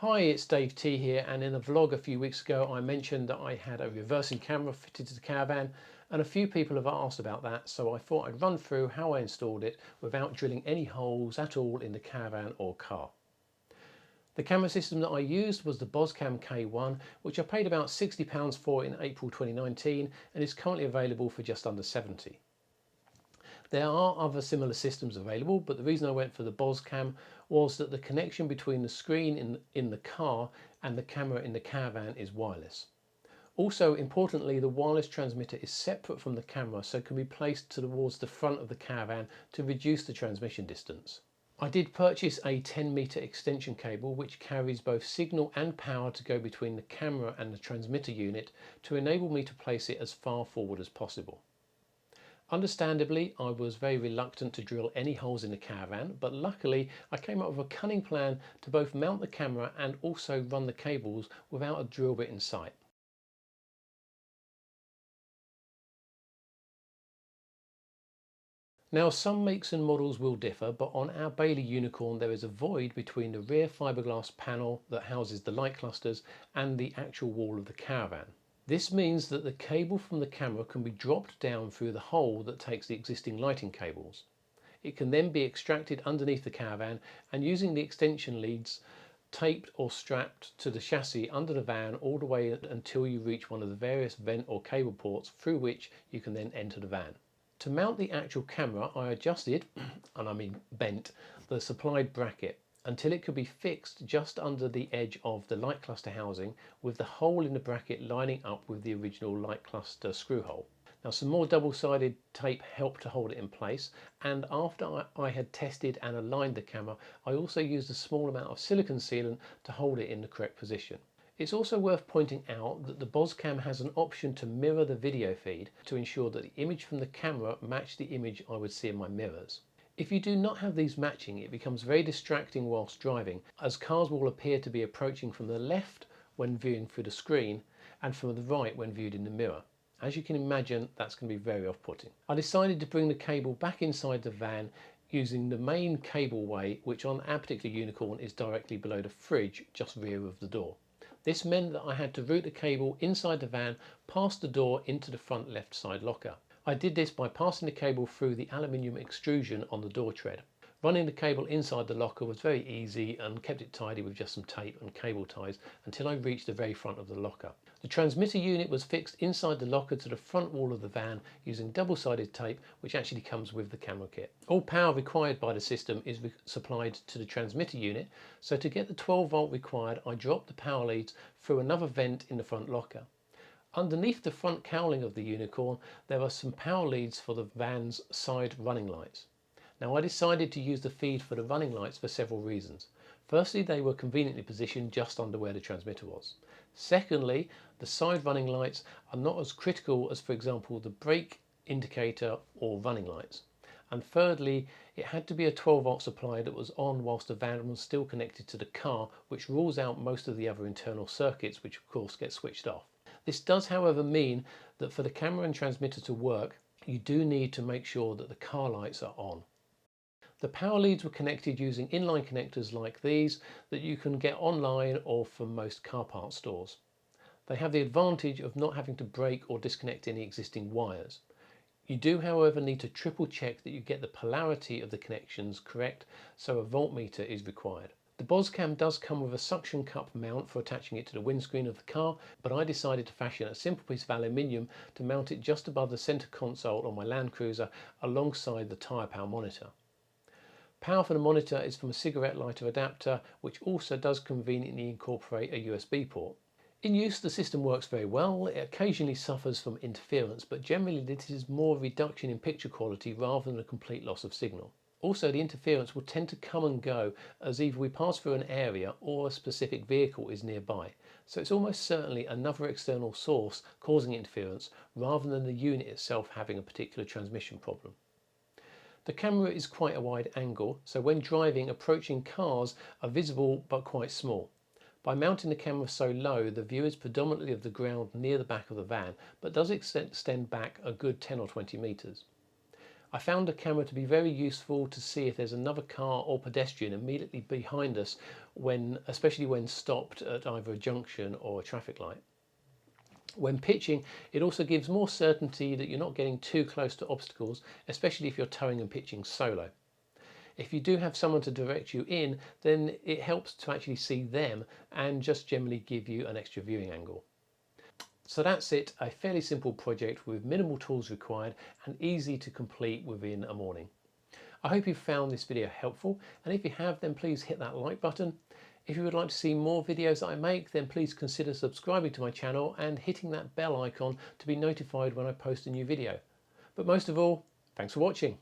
Hi, it's Dave T here, and in a vlog a few weeks ago I mentioned that I had a reversing camera fitted to the Caravan, and a few people have asked about that, so I thought I'd run through how I installed it without drilling any holes at all in the Caravan or car. The camera system that I used was the Boscam K1, which I paid about £60 for in April 2019 and is currently available for just under £70. There are other similar systems available, but the reason I went for the Boscam was that the connection between the screen in the car and the camera in the Caravan is wireless. Also, importantly, the wireless transmitter is separate from the camera, so it can be placed towards the front of the Caravan to reduce the transmission distance. I did purchase a 10-meter extension cable which carries both signal and power to go between the camera and the transmitter unit to enable me to place it as far forward as possible. Understandably, I was very reluctant to drill any holes in the Caravan, but luckily I came up with a cunning plan to both mount the camera and also run the cables without a drill bit in sight. Now, some makes and models will differ, but on our Bailey Unicorn there is a void between the rear fiberglass panel that houses the light clusters and the actual wall of the Caravan. This means that the cable from the camera can be dropped down through the hole that takes the existing lighting cables. It can then be extracted underneath the Caravan and using the extension leads taped or strapped to the chassis under the van all the way until you reach one of the various vent or cable ports through which you can then enter the van. To mount the actual camera, I adjusted, and I mean bent, the supplied bracket until it could be fixed just under the edge of the light cluster housing, with the hole in the bracket lining up with the original light cluster screw hole. Now, some more double-sided tape helped to hold it in place, and after I had tested and aligned the camera, I also used a small amount of silicone sealant to hold it in the correct position. It's also worth pointing out that the Boscam has an option to mirror the video feed to ensure that the image from the camera matched the image I would see in my mirrors. If you do not have these matching, it becomes very distracting whilst driving, as cars will appear to be approaching from the left when viewing through the screen and from the right when viewed in the mirror. As you can imagine, that's going to be very off-putting. I decided to bring the cable back inside the van using the main cableway, which on our particular Unicorn is directly below the fridge just rear of the door. This meant that I had to route the cable inside the van past the door into the front left side locker. I did this by passing the cable through the aluminium extrusion on the door tread. Running the cable inside the locker was very easy and kept it tidy with just some tape and cable ties until I reached the very front of the locker. The transmitter unit was fixed inside the locker to the front wall of the van using double-sided tape, which actually comes with the camera kit. All power required by the system is supplied to the transmitter unit, so to get the 12 volt required, I dropped the power leads through another vent in the front locker. Underneath the front cowling of the Unicorn, there are some power leads for the van's side running lights. Now, I decided to use the feed for the running lights for several reasons. Firstly, they were conveniently positioned just under where the transmitter was. Secondly, the side running lights are not as critical as, for example, the brake indicator or running lights. And thirdly, it had to be a 12 volt supply that was on whilst the van was still connected to the car, which rules out most of the other internal circuits, which of course get switched off. This does, however, mean that for the camera and transmitter to work, you do need to make sure that the car lights are on. The power leads were connected using inline connectors like these that you can get online or from most car parts stores. They have the advantage of not having to break or disconnect any existing wires. You do, however, need to triple check that you get the polarity of the connections correct, so a voltmeter is required. The Boscam does come with a suction cup mount for attaching it to the windscreen of the car, but I decided to fashion a simple piece of aluminium to mount it just above the centre console on my Land Cruiser alongside the tyre power monitor. Power for the monitor is from a cigarette lighter adapter, which also does conveniently incorporate a USB port. In use, the system works very well. It occasionally suffers from interference, but generally this is more a reduction in picture quality rather than a complete loss of signal. Also, the interference will tend to come and go as either we pass through an area or a specific vehicle is nearby. So it's almost certainly another external source causing interference rather than the unit itself having a particular transmission problem. The camera is quite a wide angle, so when driving, approaching cars are visible but quite small. By mounting the camera so low, the view is predominantly of the ground near the back of the van, but does extend back a good 10 or 20 metres. I found the camera to be very useful to see if there's another car or pedestrian immediately behind us, especially when stopped at either a junction or a traffic light. When pitching, it also gives more certainty that you're not getting too close to obstacles, especially if you're towing and pitching solo. If you do have someone to direct you in, then it helps to actually see them and just generally give you an extra viewing angle. So that's it, a fairly simple project with minimal tools required and easy to complete within a morning. I hope you found this video helpful, and if you have, then please hit that like button. If you would like to see more videos that I make, then please consider subscribing to my channel and hitting that bell icon to be notified when I post a new video. But most of all, thanks for watching.